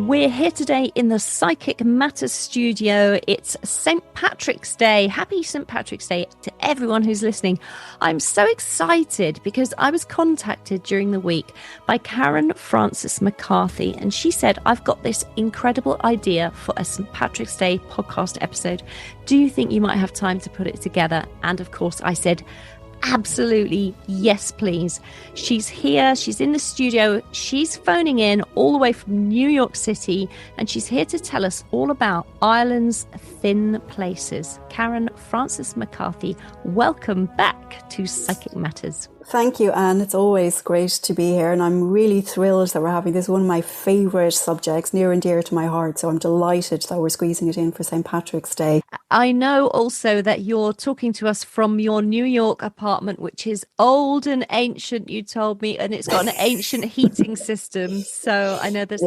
We're here today in the Psychic Matters studio. It's St. Patrick's Day. Happy St. Patrick's Day to everyone who's listening. I'm so excited because I was contacted during the week by Frances McCarthy, and she said, I've got this incredible idea for a St. Patrick's Day podcast episode. Do you think you might have time to put it together? And of course, I said, absolutely, yes, please. She's here. She's in the studio. She's phoning in all the way from New York City, and she's here to tell us all about Ireland's thin places. Frances McCarthy, welcome back to Psychic Matters. Thank you, Anne. It's always great to be here, and I'm really thrilled that we're having this, one of my favourite subjects, near and dear to my heart. So I'm delighted that we're squeezing it in for St. Patrick's Day. I know also that you're talking to us from your New York apartment, which is old and ancient, you told me, and it's got an ancient heating system. So I know there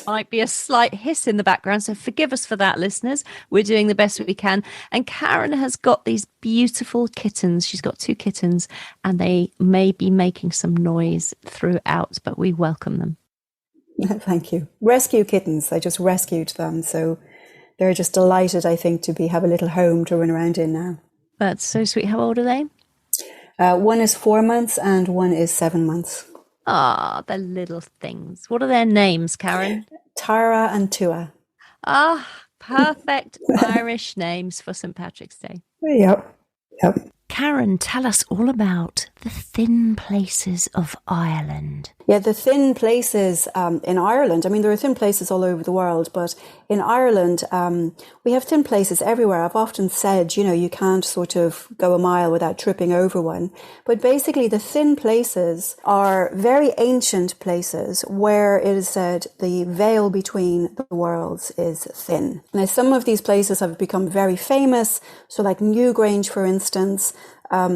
might be a slight hiss in the background, so forgive us for that, listeners. We're doing the best we can. And Karen has got these beautiful kittens. She's got 2 kittens, and they may be making some noise throughout, but we welcome them. Thank you. Rescue kittens. I just rescued them, so they're just delighted, I think, to have a little home to run around in now. That's so sweet. How old are they? One is 4 months and one is 7 months. Ah, the little things. What are their names, Karen? Tara and Tua. Ah, perfect Irish names for St. Patrick's Day. Yep. Karen, tell us all about the thin places of Ireland. Yeah, the thin places in Ireland. I mean, there are thin places all over the world, but in Ireland, we have thin places everywhere. I've often said, you can't sort of go a mile without tripping over one. But basically, the thin places are very ancient places where it is said the veil between the worlds is thin. Now, some of these places have become very famous. So like Newgrange, for instance,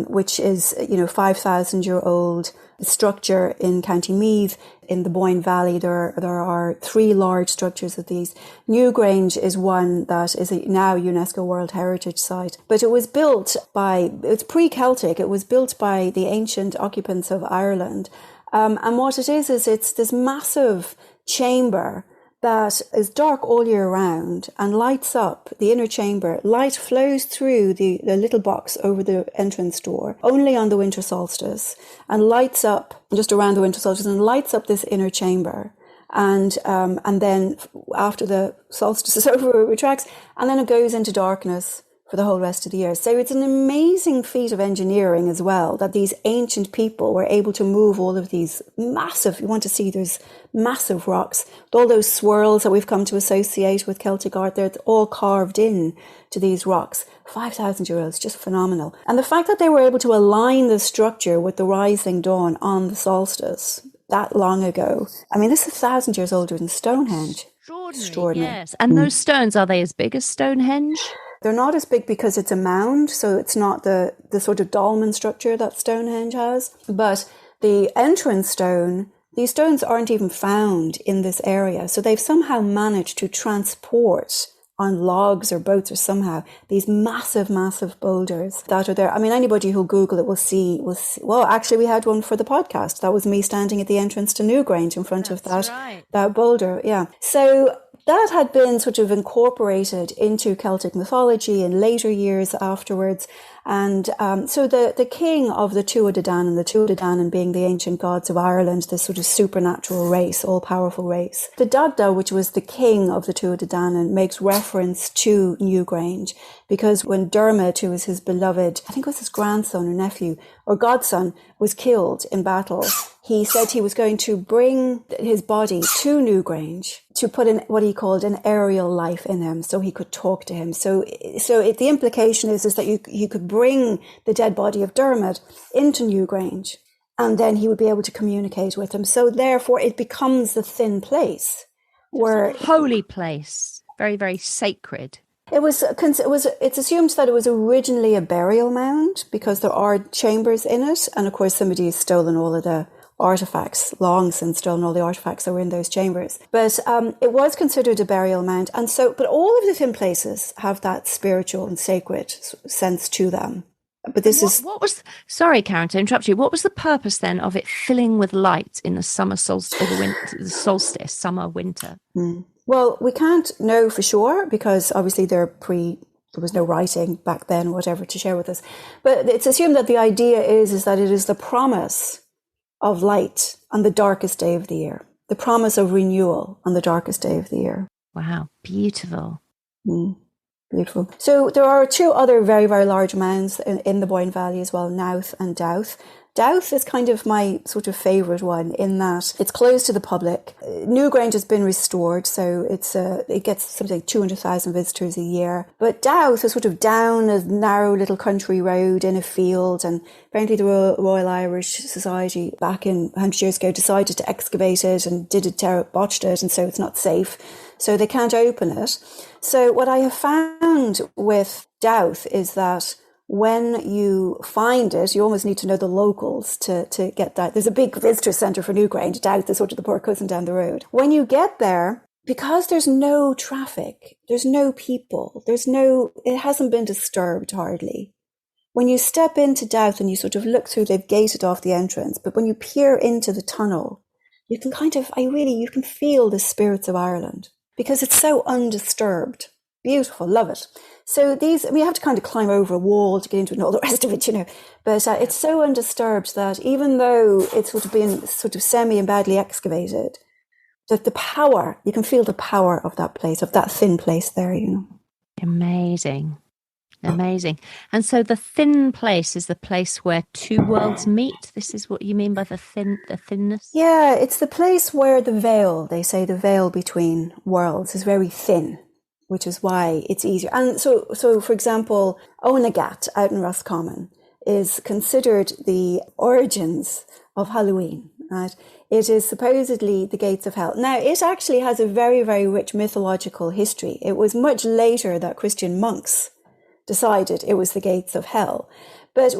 which is, 5,000-year-old structure in County Meath. In the Boyne Valley, there are 3 large structures of these. Newgrange is one that is now UNESCO World Heritage Site. But it was built it's pre-Celtic. It was built by the ancient occupants of Ireland. And what it is it's this massive chamber that is dark all year round and lights up the inner chamber. Light flows through the little box over the entrance door only on the winter solstice, and lights up just around the winter solstice and lights up this inner chamber. And then after the solstice is over, it retracts, and then it goes into darkness for the whole rest of the year. So it's an amazing feat of engineering as well, that these ancient people were able to move all of these massive, you want to see there's massive rocks, with all those swirls that we've come to associate with Celtic art, they're all carved in to these rocks. 5,000 year olds, just phenomenal. And the fact that they were able to align the structure with the rising dawn on the solstice that long ago, I mean, this is 1,000 years older than Stonehenge. Extraordinary. Yes. And those stones, are they as big as Stonehenge? They're not as big because it's a mound, so it's not the sort of dolmen structure that Stonehenge has. But the entrance stone, these stones aren't even found in this area. So they've somehow managed to transport on logs or boats or somehow these massive, massive boulders that are there. I mean, anybody who'll Google it will see, well, actually we had one for the podcast. That was me standing at the entrance to Newgrange in front of that boulder. Yeah. So that had been sort of incorporated into Celtic mythology in later years afterwards. And so the king of the Tuatha Dé Danann, the Tuatha Dé Danann being the ancient gods of Ireland, this sort of supernatural race, all-powerful race. The Dagda, which was the king of the Tuatha Dé Danann, makes reference to Newgrange, because when Dermot, who was his beloved, I think it was his grandson or nephew or godson, was killed in battle, he said he was going to bring his body to Newgrange to put in what he called an aerial life in him, so he could talk to him. So the implication is that you could bring the dead body of Dermot into Newgrange, and then he would be able to communicate with him. So therefore, it becomes the thin place, where holy place, very, very sacred. It's assumed that it was originally a burial mound because there are chambers in it, and of course somebody has stolen all of the artifacts, long since stolen all the artifacts that were in those chambers. But it was considered a burial mound, but all of the thin places have that spiritual and sacred sense to them. But sorry, Karen, to interrupt you. What was the purpose then of it filling with light in the summer solstice, or the solstice, summer, winter? Well, we can't know for sure because obviously there was no writing back then, whatever, to share with us. But it's assumed that the idea is that it is the promise of light on the darkest day of the year, the promise of renewal on the darkest day of the year. Wow, beautiful. Beautiful. So there are two other very, very large mounds in the Boyne Valley as well, Knowth and Douth. Douth is kind of my sort of favourite one in that it's closed to the public. Newgrange has been restored, so it gets something like 200,000 visitors a year. But Douth is sort of down a narrow little country road in a field, and apparently the Royal Irish Society back in 100 years ago decided to excavate it and botched it, and so it's not safe. So they can't open it. So what I have found with Douth is that when you find it, you almost need to know the locals to get that. There's a big visitor centre for Newgrange. Douth is sort of the poor cousin down the road. When you get there, because there's no traffic, there's no people, it hasn't been disturbed hardly. When you step into Douth and you sort of look through, they've gated off the entrance, but when you peer into the tunnel, you can you can feel the spirits of Ireland because it's so undisturbed. Beautiful, love it. So we have to kind of climb over a wall to get into it and all the rest of it, But it's so undisturbed that even though it's sort of been sort of semi and badly excavated, that you can feel the power of that place, of that thin place there, Amazing. And so the thin place is the place where two worlds meet. This is what you mean by the thinness? Yeah, it's the place where they say the veil between worlds is very thin, which is why it's easier. And so for example, Onagat out in Roscommon is considered the origins of Halloween, right? It is supposedly the gates of hell. Now, it actually has a very, very rich mythological history. It was much later that Christian monks decided it was the gates of hell. But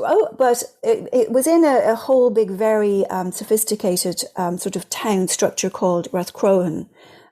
it was in a whole big, very sophisticated sort of town structure called Rathcrohan.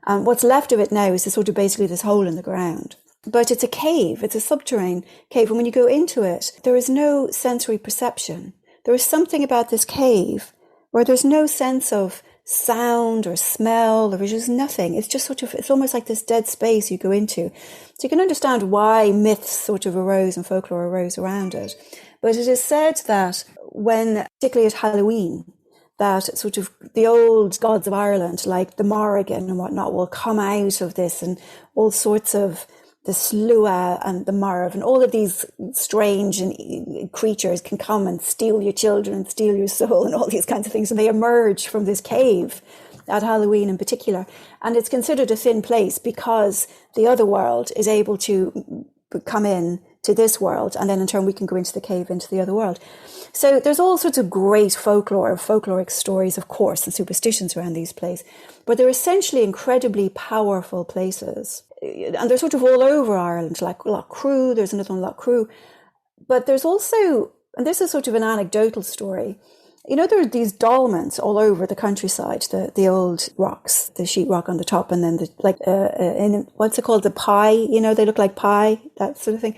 What's left of it now is basically this hole in the ground. But it's a cave, it's a subterranean cave. And when you go into it, there is no sensory perception. There is something about this cave where there's no sense of sound or smell, there is just nothing. It's just it's almost like this dead space you go into. So you can understand why myths sort of arose and folklore arose around it. But it is said that particularly at Halloween, that sort of the old gods of Ireland, like the Morrigan and whatnot, will come out of this, and all sorts of the Slua and the Marv and all of these strange creatures can come and steal your children and steal your soul and all these kinds of things. And they emerge from this cave at Halloween in particular. And it's considered a thin place because the other world is able to come in to this world, and then in turn we can go into the cave into the other world. So there's all sorts of great folkloric stories, of course, and superstitions around these places, but they're essentially incredibly powerful places. And they're sort of all over Ireland, like Lough Crew, there's another one, Lough Crew. But there's also, and this is sort of an anecdotal story, there are these dolmens all over the countryside, the old rocks, the sheetrock on the top, and then what's it called, the pie, they look like pie, that sort of thing,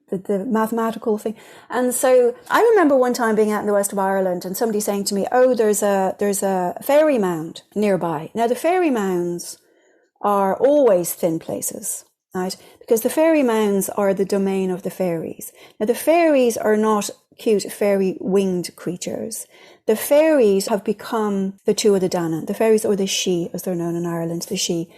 the mathematical thing. And so I remember one time being out in the west of Ireland and somebody saying to me, there's a fairy mound nearby. Now the fairy mounds are always thin places, right? Because the fairy mounds are the domain of the fairies. Now the fairies are not cute fairy winged creatures. The fairies have become the Tuatha De Danann, the fairies, or the She, as they're known in Ireland, the She.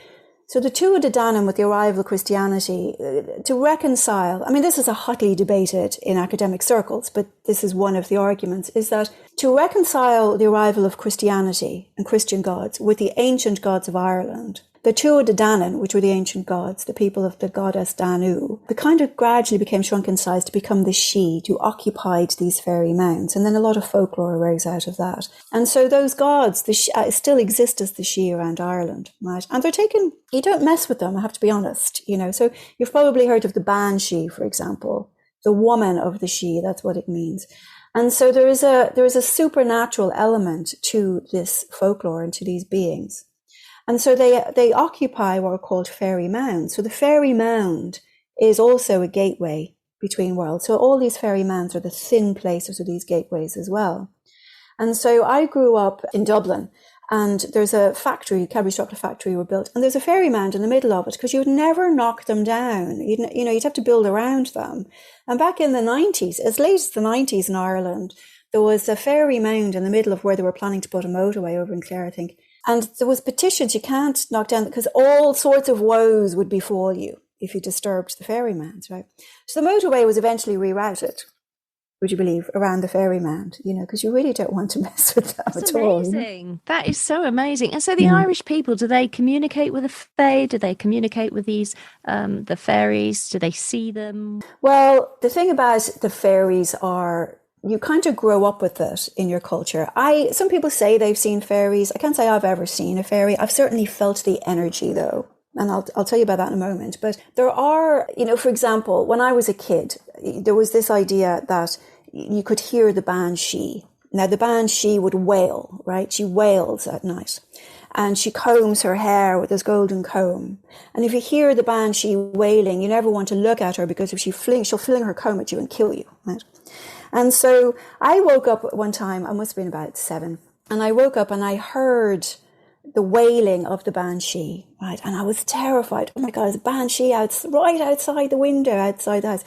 So the Tuatha De Danann, with the arrival of Christianity, to reconcile, this is a hotly debated in academic circles, but this is one of the arguments, is that to reconcile the arrival of Christianity and Christian gods with the ancient gods of Ireland, the Tuatha De Danann, which were the ancient gods, the people of the goddess Danu, they kind of gradually became shrunk in size to become the She, who occupied these fairy mounds. And then a lot of folklore arose out of that. And so those gods still exist as the She around Ireland, right? And they're taken, you don't mess with them, I have to be honest, So you've probably heard of the Banshee, for example, the woman of the She, that's what it means. And so there is a supernatural element to this folklore and to these beings. And so they occupy what are called fairy mounds. So the fairy mound is also a gateway between worlds. So all these fairy mounds are the thin places of these gateways as well. And so I grew up in Dublin, And there's a factory, Cadbury's chocolate factory were built, and there's a fairy mound in the middle of it because you'd never knock them down. You'd have to build around them. And back in the 90s, as late as the 90s in Ireland, there was a fairy mound in the middle of where they were planning to put a motorway over in Clare, I think. And there was petitions, you can't knock down, because all sorts of woes would befall you if you disturbed the fairy mounds, right? So the motorway was eventually rerouted, would you believe, around the fairy mound, because you really don't want to mess with them That's at all. amazing. That is so amazing. And so the Irish people, do they communicate with the fae? Do they communicate with these, the fairies? Do they see them? Well, the thing about the fairies are, you kind of grow up with it in your culture. Some people say they've seen fairies. I can't say I've ever seen a fairy. I've certainly felt the energy though. And I'll tell you about that in a moment. But there are, for example, when I was a kid, there was this idea that you could hear the banshee. Now, the banshee would wail, right? She wails at night. And she combs her hair with this golden comb. And if you hear the banshee wailing, you never want to look at her, because if she'll fling her comb at you and kill you, right? And so I woke up one time, I must have been about 7, and I woke up and I heard the wailing of the banshee, right? And I was terrified. Oh my God, there's a banshee right outside the window, outside the house.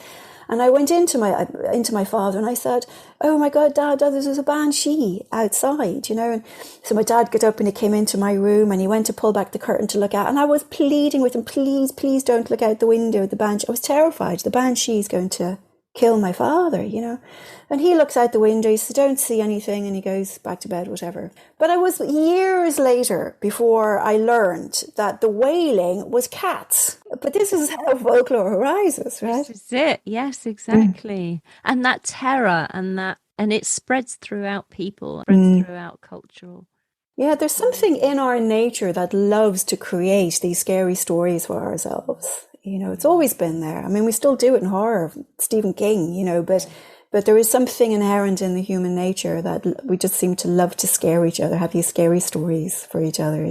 And I went into my father and I said, oh my God, Dad, there's a banshee outside, And so my dad got up and he came into my room and he went to pull back the curtain to look out. And I was pleading with him, please don't look out the window. The banshee. I was terrified. The banshee is going to kill my father, And he looks out the window, he says, don't see anything, and he goes back to bed, whatever. But it was years later before I learned that the wailing was cats. But this is how folklore arises, right? This is it. Yes, exactly. And that terror and it spreads throughout people, spreads throughout cultural. Yeah, there's something in our nature that loves to create these scary stories for ourselves. It's always been there. I mean, we still do it in horror, Stephen King, but there is something inherent in the human nature that we just seem to love to scare each other, have these scary stories for each other,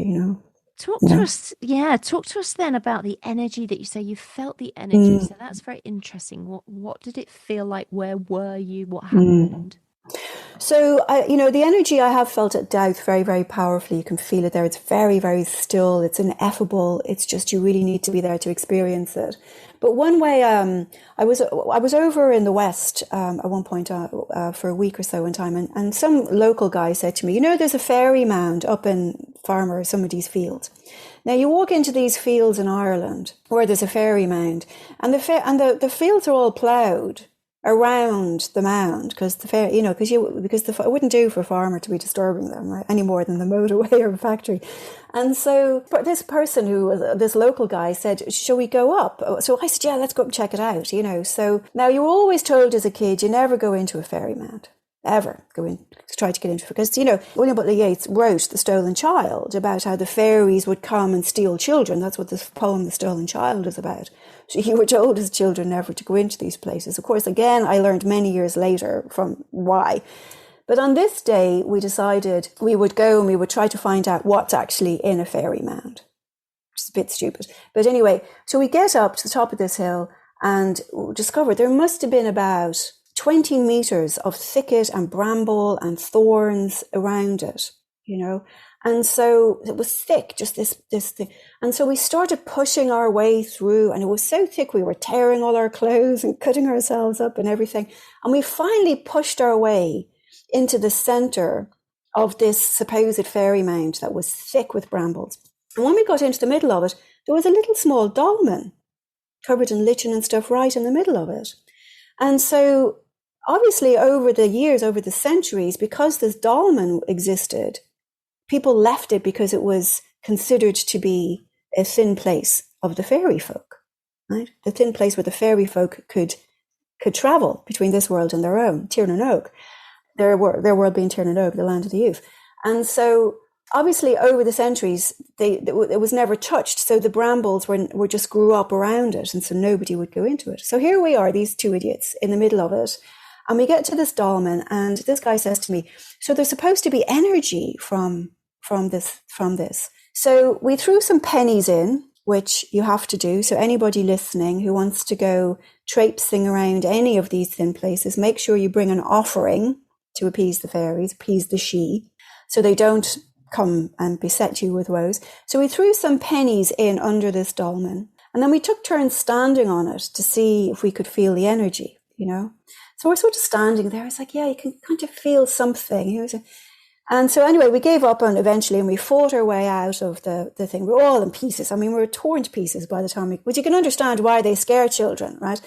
Talk to us then about the energy that you say you felt the energy. So that's very interesting. What did it feel like? Where were you? What happened? So, the energy I have felt at Doubt very, very powerfully. You can feel it there. It's very, very still. It's ineffable. It's just, you really need to be there to experience it. But one way, I was over in the West at one point for a week or so one time, and some local guy said to me, there's a fairy mound up in farmer somebody's field. Now you walk into these fields in Ireland where there's a fairy mound, and the fields are all ploughed around the mound because it wouldn't do for a farmer to be disturbing them, right, any more than the motorway or a factory. And so this person this local guy said, shall we go up? So I said, yeah, let's go up and check it out, So now you were always told as a kid, you never go into a fairy mound. Ever go in to try to get into it, because William Butler Yeats wrote The Stolen Child about how the fairies would come and steal children. That's what this poem The Stolen Child is about. So you were told as children never to go into these places. Of course, again, I learned many years later from why. But on this day, we decided we would go and we would try to find out what's actually in a fairy mound, which is a bit stupid. But anyway, so we get up to the top of this hill and discover there must have been about 20 meters of thicket and bramble and thorns around it, And so it was thick, just this thing. And so we started pushing our way through, and it was so thick we were tearing all our clothes and cutting ourselves up and everything. And we finally pushed our way into the center of this supposed fairy mound that was thick with brambles. And when we got into the middle of it, there was a little small dolmen covered in lichen and stuff right in the middle of it. And so obviously over the years, over the centuries, because this dolmen existed, people left it because it was considered to be a thin place of the fairy folk, right? The thin place where the fairy folk could travel between this world and their own, Tirnanog, their world being Tirnanog, the land of the youth. And so obviously over the centuries, it was never touched. So the brambles were just grew up around it. And so nobody would go into it. So here we are, these two idiots in the middle of it. And we get to this dolmen, and this guy says to me, so there's supposed to be energy from this. So we threw some pennies in, which you have to do. So anybody listening who wants to go traipsing around any of these thin places, make sure you bring an offering to appease the fairies, appease the she, so they don't come and beset you with woes. So we threw some pennies in under this dolmen, and then we took turns standing on it to see if we could feel the energy, So we're sort of standing there. It's like, yeah, you can kind of feel something. And so anyway, we gave up on eventually, and we fought our way out of the thing. We were all in pieces. I mean, we were torn to pieces by the time but you can understand why they scare children, right?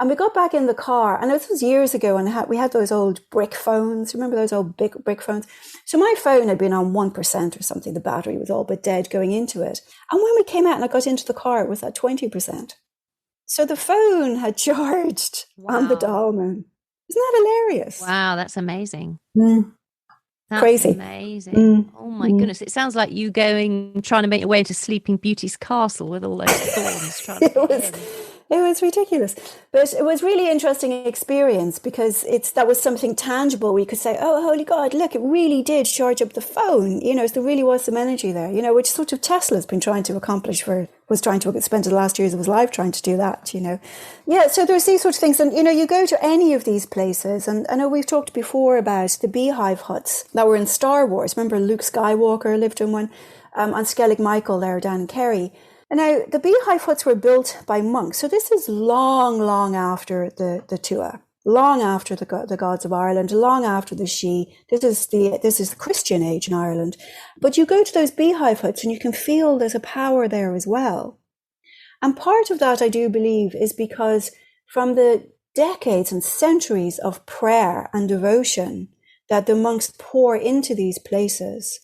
And we got back in the car, and this was years ago, and we had those old brick phones. Remember those old big brick phones? So my phone had been on 1% or something. The battery was all but dead going into it. And when we came out and I got into the car, it was at 20%. So the phone had charged on the dolmen. Isn't that hilarious? Wow, that's amazing. That's crazy. Amazing. Oh my goodness. It sounds like you trying to make your way into Sleeping Beauty's castle with all those thorns trying to get in. It was ridiculous, but it was really interesting experience because that was something tangible. We could say, oh, holy God, look, it really did charge up the phone. There really was some energy there, which sort of Tesla's been trying to accomplish was trying to spend the last years of his life trying to do that, Yeah, so there's these sort of things. And, you go to any of these places, and I know we've talked before about the beehive huts that were in Star Wars. Remember Luke Skywalker lived in one, on Skellig Michael there down in Kerry. And now the beehive huts were built by monks. So this is long, long after the Tuatha, long after the gods of Ireland, long after the She. This is the Christian age in Ireland. But you go to those beehive huts and you can feel there's a power there as well. And part of that, I do believe, is because from the decades and centuries of prayer and devotion that the monks pour into these places,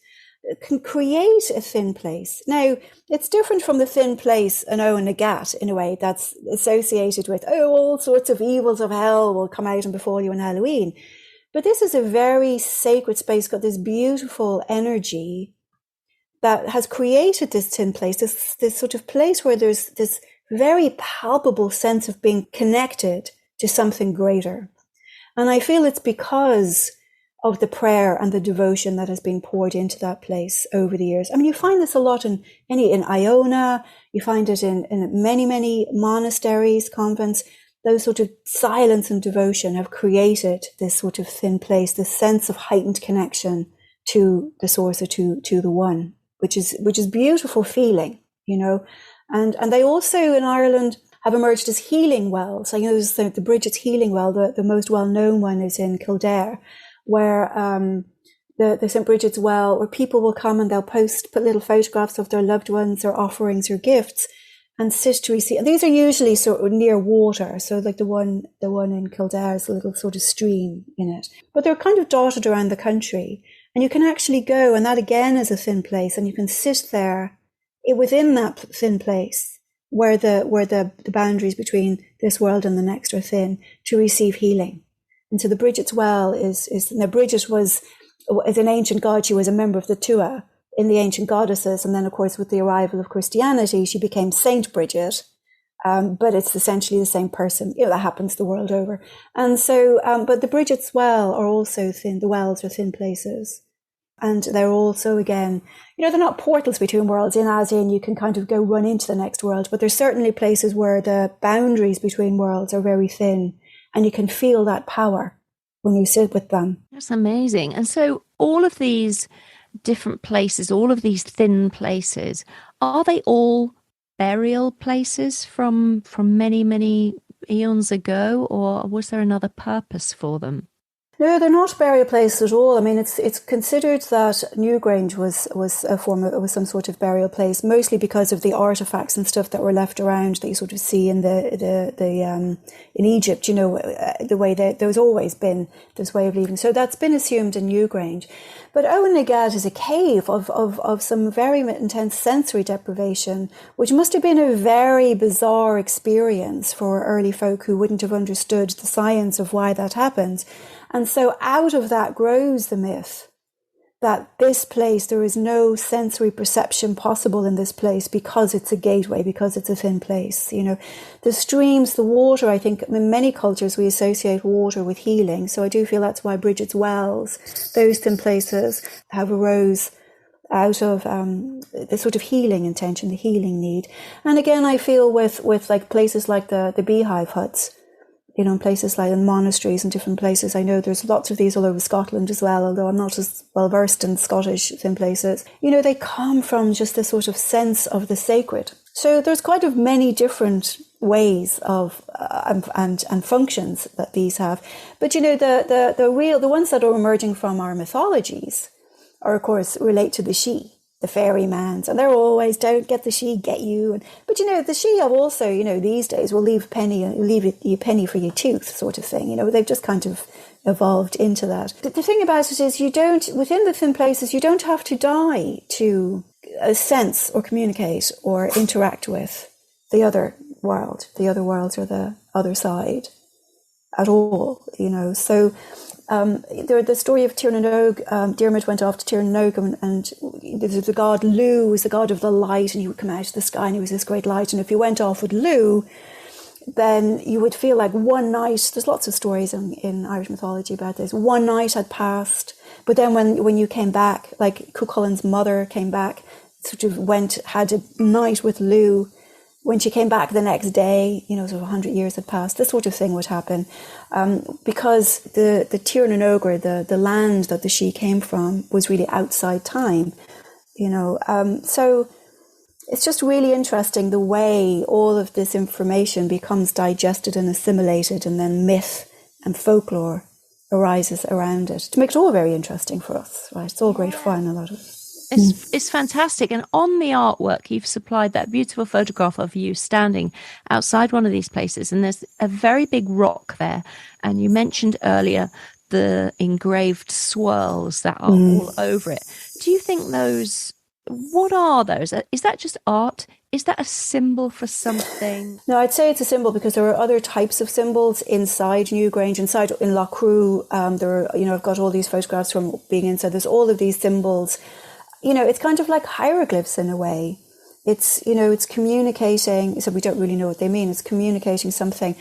can create a thin place. Now, it's different from the thin place in Owen Nagat in a way that's associated with, all sorts of evils of hell will come out and befall you on Halloween. But this is a very sacred space, got this beautiful energy that has created this thin place, this sort of place where there's this very palpable sense of being connected to something greater. And I feel it's because of the prayer and the devotion that has been poured into that place over the years. I mean, you find this a lot in Iona, you find it in many, many monasteries, convents. Those sort of silence and devotion have created this sort of thin place, this sense of heightened connection to the source or to the one, which is beautiful feeling, And they also in Ireland have emerged as healing wells. There's the Bridget's Healing Well, the most well-known one is in Kildare, where the St. Bridget's Well, where people will come and they'll put little photographs of their loved ones or offerings or gifts and sit to receive. And these are usually sort of near water. So like the one in Kildare is a little sort of stream in it. But they're kind of dotted around the country. And you can actually go, and that again is a thin place, and you can sit there within that thin place where the boundaries between this world and the next are thin to receive healing. And so the Bridget's Well now Bridget is an ancient god. She was a member of the Tuatha in the ancient goddesses. And then, of course, with the arrival of Christianity, she became Saint Bridget. But it's essentially the same person. That happens the world over. And so, but the Bridget's Well are also thin. The wells are thin places. And they're also, again, they're not portals between worlds, as in you can kind of go run into the next world. But there's certainly places where the boundaries between worlds are very thin. And you can feel that power when you sit with them. That's amazing. And so all of these different places, all of these thin places, are they all burial places from many, many eons ago, or was there another purpose for them? No, they're not burial places at all. I mean, it's considered that Newgrange was some sort of burial place, mostly because of the artifacts and stuff that were left around that you sort of see in in Egypt. The way there's always been this way of leaving. So that's been assumed in Newgrange. But Owen Nagat is a cave of some very intense sensory deprivation, which must have been a very bizarre experience for early folk who wouldn't have understood the science of why that happens. And so out of that grows the myth that this place, there is no sensory perception possible in this place because it's a gateway, because it's a thin place. The streams, the water, I think in many cultures we associate water with healing. So I do feel that's why Bridget's Wells, those thin places have arose out of the sort of healing intention, the healing need. And again, I feel with like places like the beehive huts, you know, in places like in monasteries and different places. I know there's lots of these all over Scotland as well, although I'm not as well versed in Scottish thin places. You know, they come from just this sort of sense of the sacred. So there's quite of many different ways of and functions that these have. But you know, the ones that are emerging from our mythologies are, of course, relate to the she, the ferrymans, and they're always, don't get the she, get you. But you know, the she have also, you know, these days will leave you a penny for your tooth, sort of thing. You know, they've just kind of evolved into that. The thing about it is, you don't, within the thin places, you don't have to die to sense or communicate or interact with the other world, the other worlds or the other side at all, you know. So the story of Tir na Nog, Diarmid went off to Tir na Nog, and the god Lu was the god of the light, and he would come out of the sky and he was this great light. And if you went off with Lu, then you would feel like one night, there's lots of stories in Irish mythology about this, one night had passed, but then when you came back, like Cuchulain's mother came back, sort of had a night with Lu. When she came back the next day, you know, sort of 100 years had passed, this sort of thing would happen. Because the Tir na Nog, or the land that the she came from, was really outside time, you know. So it's just really interesting the way all of this information becomes digested and assimilated, and then myth and folklore arises around it to make it all very interesting for us, right? It's all great fun, a lot of it. It's fantastic. And on the artwork, you've supplied that beautiful photograph of you standing outside one of these places. And there's a very big rock there. And you mentioned earlier the engraved swirls that are all over it. Do you think what are those? Is that just art? Is that a symbol for something? No, I'd say it's a symbol, because there are other types of symbols inside Newgrange, inside in Loughcrew. There are, you know, I've got all these photographs from being inside. There's all of these symbols. You know, it's kind of like hieroglyphs in a way. It's, you know, it's communicating. So we don't really know what they mean. It's communicating something.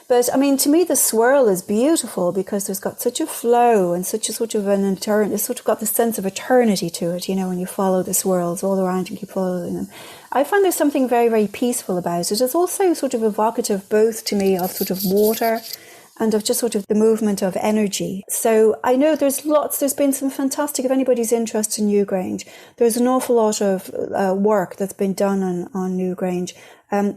But I mean, to me, the swirl is beautiful because there's got such a flow and such a sort of it's sort of got the sense of eternity to it, you know, when you follow the swirls all around and keep following them. I find there's something very, very peaceful about it. It's also sort of evocative, both to me, of sort of water and of just sort of the movement of energy. So I know there's been some fantastic, if anybody's interested in Newgrange, there's an awful lot of work that's been done on Newgrange.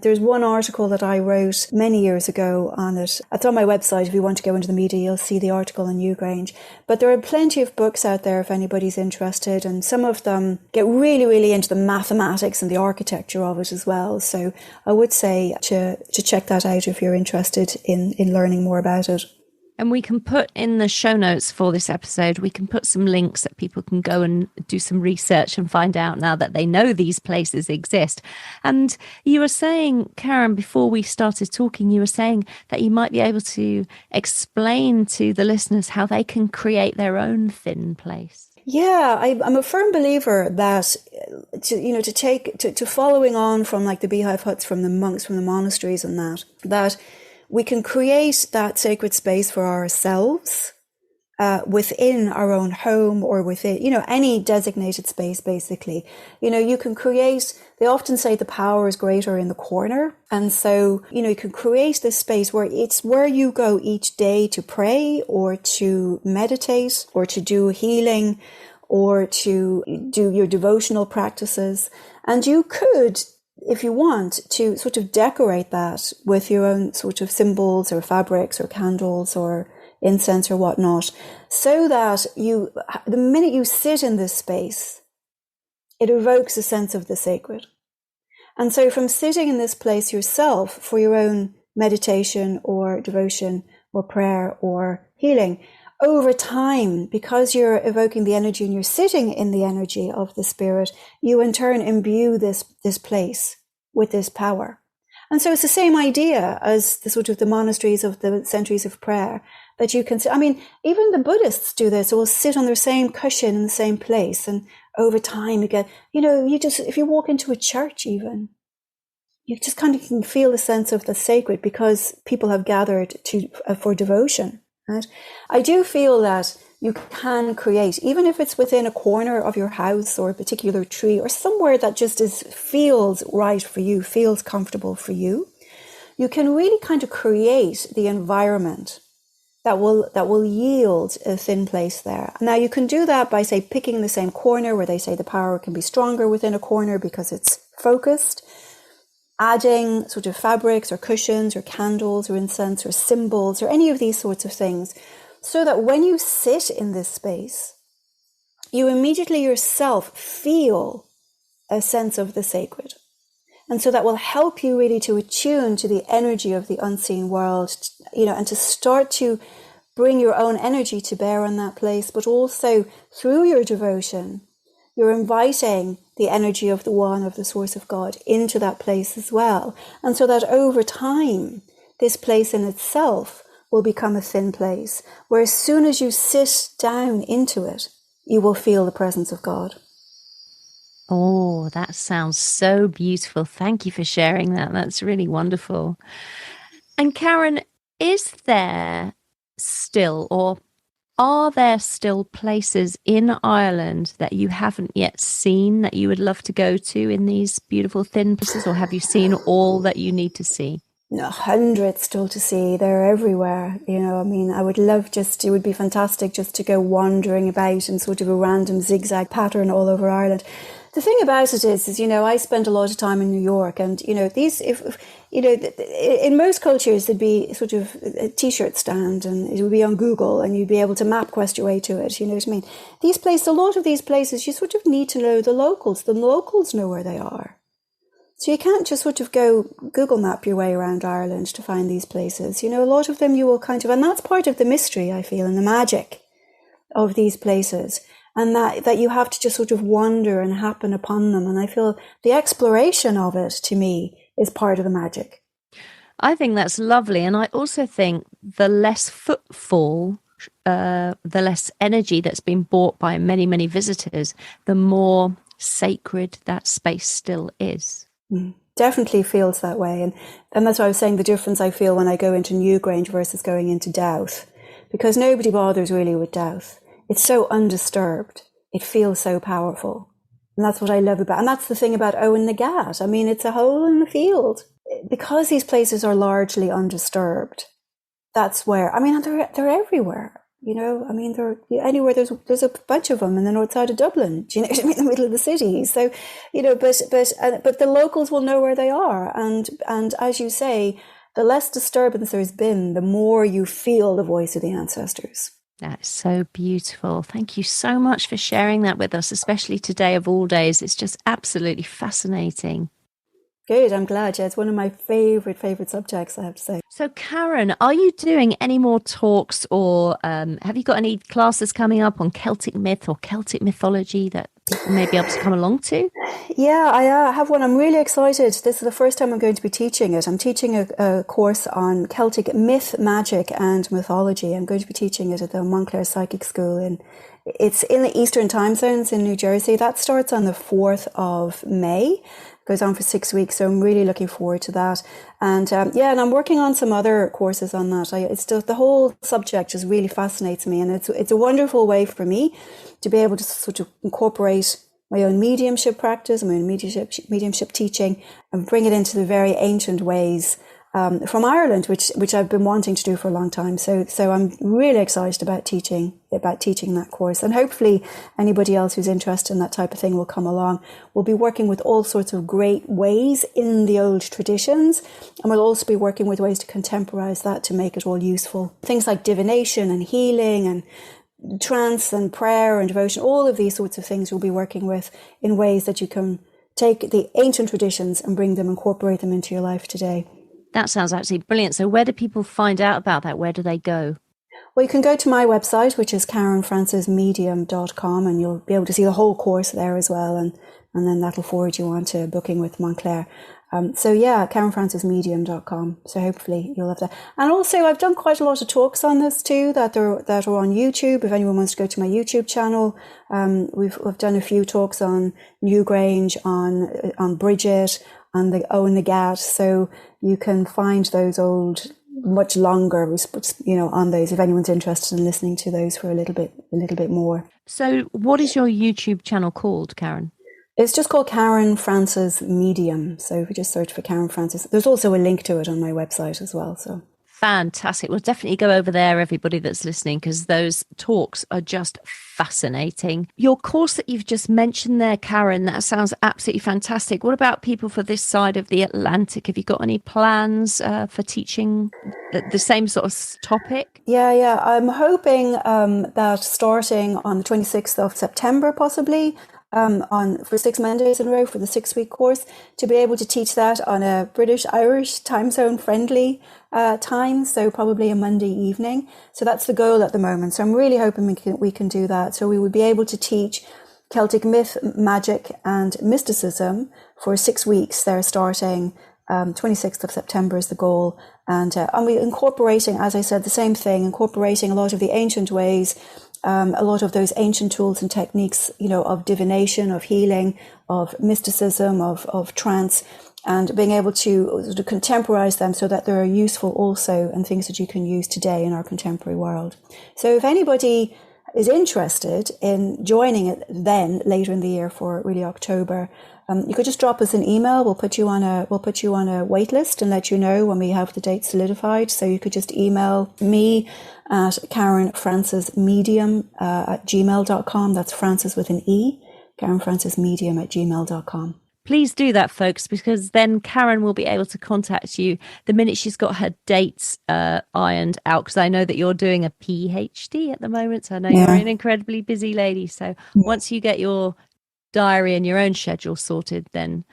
There's one article that I wrote many years ago on it. It's on my website. If you want to go into the media, you'll see the article on Newgrange. But there are plenty of books out there if anybody's interested, and some of them get really, really into the mathematics and the architecture of it as well. So I would say to check that out if you're interested in learning more about it. And we can put in the show notes for this episode, we can put some links that people can go and do some research and find out now that they know these places exist. And you were saying, Karen, before we started talking, you were saying that you might be able to explain to the listeners how they can create their own thin place. Yeah, I'm a firm believer that, to following on from like the beehive huts from the monks, from the monasteries and that we can create that sacred space for ourselves within our own home or within, you know, any designated space, basically. You know, you can create, they often say the power is greater in the corner. And so, you know, you can create this space where it's where you go each day to pray or to meditate or to do healing or to do your devotional practices. And you could, if you want, to sort of decorate that with your own sort of symbols or fabrics or candles or incense or whatnot, so that the minute you sit in this space, it evokes a sense of the sacred. And so from sitting in this place yourself for your own meditation or devotion or prayer or healing, over time, because you're evoking the energy and you're sitting in the energy of the spirit, you in turn imbue this place with this power. And so it's the same idea as the sort of the monasteries of the centuries of prayer, that you can, I mean, even the Buddhists do this, will sit on their same cushion in the same place. And over time you get, you know, if you walk into a church even, you just kind of can feel the sense of the sacred because people have gathered for devotion. Right? I do feel that you can create, even if it's within a corner of your house or a particular tree or somewhere that just feels right for you, feels comfortable for you. you can really kind of create the environment that will yield a thin place there. Now you can do that by, say, picking the same corner where they say the power can be stronger within a corner because it's focused, adding sort of fabrics or cushions or candles or incense or symbols or any of these sorts of things, so that when you sit in this space, you immediately yourself feel a sense of the sacred. And so that will help you really to attune to the energy of the unseen world, and to start to bring your own energy to bear on that place. But also through your devotion, you're inviting the energy of the one, of the source of God, into that place as well. And so that over time, this place in itself will become a thin place, where as soon as you sit down into it, you will feel the presence of God. Oh, that sounds so beautiful. Thank you for sharing that. That's really wonderful. And Karen, is there still, or are there still places in Ireland that you haven't yet seen that you would love to go to in these beautiful thin places, or have you seen all that you need to see? No, hundreds still to see. They're everywhere. I would love it would be fantastic just to go wandering about in sort of a random zigzag pattern all over Ireland. The thing about it is, I spent a lot of time in New York, and, in most cultures, there'd be sort of a t-shirt stand, and it would be on Google, and you'd be able to MapQuest your way to it. You know what I mean? A lot of these places, you sort of need to know the locals. The locals know where they are. So you can't just sort of go Google map your way around Ireland to find these places. A lot of them you will and that's part of the mystery, I feel, and the magic of these places. And that you have to just sort of wander and happen upon them. And I feel the exploration of it, to me, is part of the magic. I think that's lovely. And I also think the less footfall, the less energy that's been bought by many, many visitors, the more sacred that space still is. Definitely feels that way. And that's why I was saying the difference I feel when I go into Newgrange versus going into Douth. Because nobody bothers really with Douth. It's so undisturbed. It feels so powerful. And that's what I love about it. And that's the thing about Owen Nagat. I mean, it's a hole in the field. Because these places are largely undisturbed, that's where, they're everywhere. They're anywhere. There's a bunch of them in the north side of Dublin. Do you know what I mean? In the middle of the city. So, but the locals will know where they are. And as you say, the less disturbance there's been, the more you feel the voice of the ancestors. That's so beautiful. Thank you so much for sharing that with us, especially today of all days. It's just absolutely fascinating. Good. I'm glad. Yeah, it's one of my favorite subjects, I have to say. So, Karen, are you doing any more talks, or have you got any classes coming up on Celtic myth or Celtic mythology that people may be able to come along to? Yeah, I have one. I'm really excited. This is the first time I'm going to be teaching it. I'm teaching a course on Celtic myth, magic and mythology. I'm going to be teaching it at the Montclair Psychic School. It's in the Eastern time zones in New Jersey. That starts on the 4th of May. Goes on for 6 weeks, so I'm really looking forward to that. And and I'm working on some other courses on that. It's just, the whole subject just really fascinates me, and it's a wonderful way for me to be able to sort of incorporate my own mediumship practice, my own mediumship teaching, and bring it into the very ancient ways from Ireland, which I've been wanting to do for a long time. So I'm really excited about teaching that course, and hopefully anybody else who's interested in that type of thing will come along. We'll be working with all sorts of great ways in the old traditions, and we'll also be working with ways to contemporize that to make it all useful. Things like divination and healing and trance and prayer and devotion, all of these sorts of things we'll be working with in ways that you can take the ancient traditions and incorporate them into your life today. That sounds absolutely brilliant. So where do people find out about that? Where do they go? Well, you can go to my website, which is KarenFrancesMedium.com, and you'll be able to see the whole course there as well. And then that'll forward you on to booking with Montclair. KarenFrancesMedium.com. So hopefully you'll have that. And also I've done quite a lot of talks on this too, that are on YouTube. If anyone wants to go to my YouTube channel, we've done a few talks on Newgrange, on Bridget, on the Owen Nagat. So you can find those old, much longer, on those, if anyone's interested in listening to those for a little bit more. So what is your YouTube channel called, Karen? It's just called Karen Frances Medium. So if you just search for Karen Frances, there's also a link to it on my website as well. So fantastic. We'll definitely go over there, everybody that's listening, because those talks are just fascinating. Your course that you've just mentioned there, Karen, that sounds absolutely fantastic. What about people for this side of the Atlantic? Have you got any plans for teaching the same sort of topic? Yeah. I'm hoping that starting on the 26th of September, possibly, for 6 Mondays in a row for the 6-week course, to be able to teach that on a British-Irish time zone friendly time, so probably a Monday evening. So that's the goal at the moment. So I'm really hoping we can do that. So we would be able to teach Celtic myth, magic and mysticism for 6 weeks. They're starting 26th of September is the goal. And we're incorporating, as I said, the same thing, incorporating a lot of the ancient ways, a lot of those ancient tools and techniques, of divination, of healing, of mysticism, of trance, and being able to sort of contemporize them so that they're useful also and things that you can use today in our contemporary world. So if anybody is interested in joining it then later in the year for really October, you could just drop us an email. We'll put you on a wait list and let you know when we have the date solidified. So you could just email me at karenfrancesmedium at gmail.com. That's Frances with an E, karenfrancesmedium at gmail.com. Please do that, folks, because then Karen will be able to contact you the minute she's got her dates ironed out, because I know that you're doing a PhD at the moment. So I know you're an incredibly busy lady. So once you get your diary and your own schedule sorted, then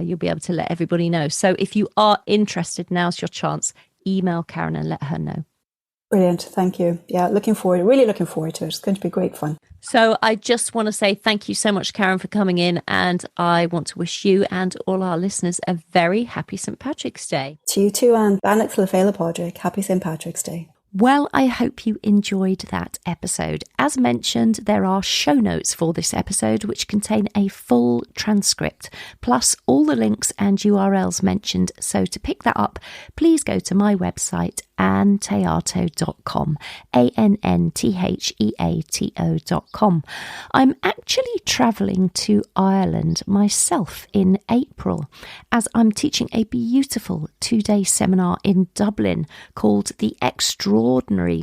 you'll be able to let everybody know. So if you are interested, now's your chance. Email Karen and let her know. Brilliant. Thank you. Yeah, really looking forward to it. It's going to be great fun. So I just want to say thank you so much, Karen, for coming in. And I want to wish you and all our listeners a very happy St. Patrick's Day. To you too, and Bannock Lefela Podrick. Happy St. Patrick's Day. Well, I hope you enjoyed that episode. As mentioned, there are show notes for this episode, which contain a full transcript, plus all the links and URLs mentioned. So to pick that up, please go to my website, anntheato.com, ANNTHEATO.com. I'm actually travelling to Ireland myself in April, as I'm teaching a beautiful 2-day seminar in Dublin called The Extraordinary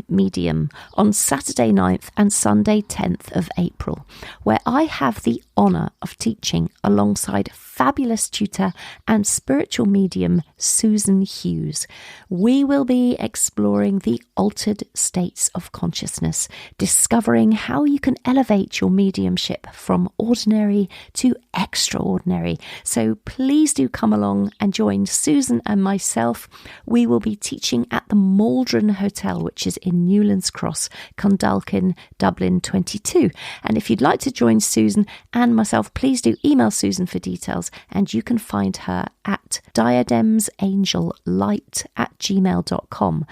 Medium on Saturday 9th and Sunday 10th of April, where I have the honour of teaching alongside fabulous tutor and spiritual medium Susan Hughes. We will be exploring the altered states of consciousness, discovering how you can elevate your mediumship from ordinary to extraordinary. So please do come along and join Susan and myself. We will be teaching at the Maldron Hotel, which is in Newlands Cross, Clondalkin, Dublin 22. And if you'd like to join Susan and myself, please do email Susan for details, and you can find her at diademsangellight@gmail.com.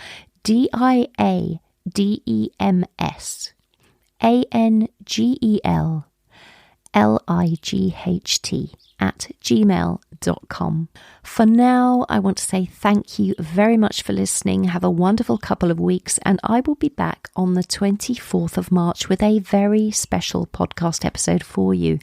DIADEMSANGELLIGHT@gmail.com. For now, I want to say thank you very much for listening. Have a wonderful couple of weeks, and I will be back on the 24th of March with a very special podcast episode for you.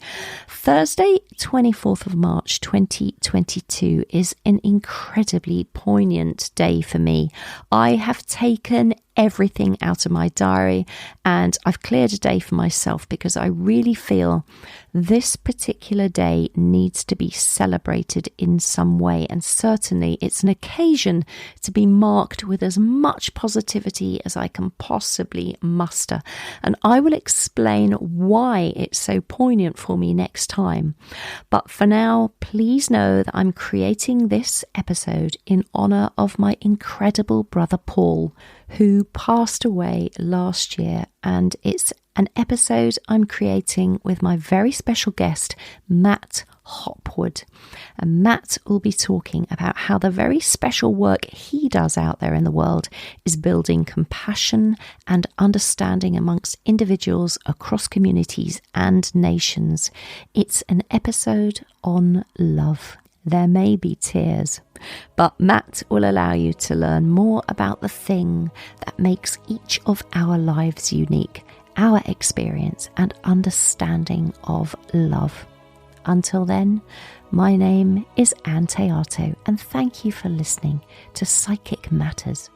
Thursday, 24th of March 2022 is an incredibly poignant day for me. I have taken everything out of my diary and I've cleared a day for myself because I really feel this particular day needs to be celebrated in some way, and certainly it's an occasion to be marked with as much positivity as I can possibly muster, and I will explain why it's so poignant for me next time. But for now, please know that I'm creating this episode in honour of my incredible brother Paul, who passed away last year, and it's an episode I'm creating with my very special guest, Matt Hopwood. And Matt will be talking about how the very special work he does out there in the world is building compassion and understanding amongst individuals across communities and nations. It's an episode on love. There may be tears, but Matt will allow you to learn more about the thing that makes each of our lives unique, our experience and understanding of love. Until then, my name is Ann Théato, and thank you for listening to Psychic Matters.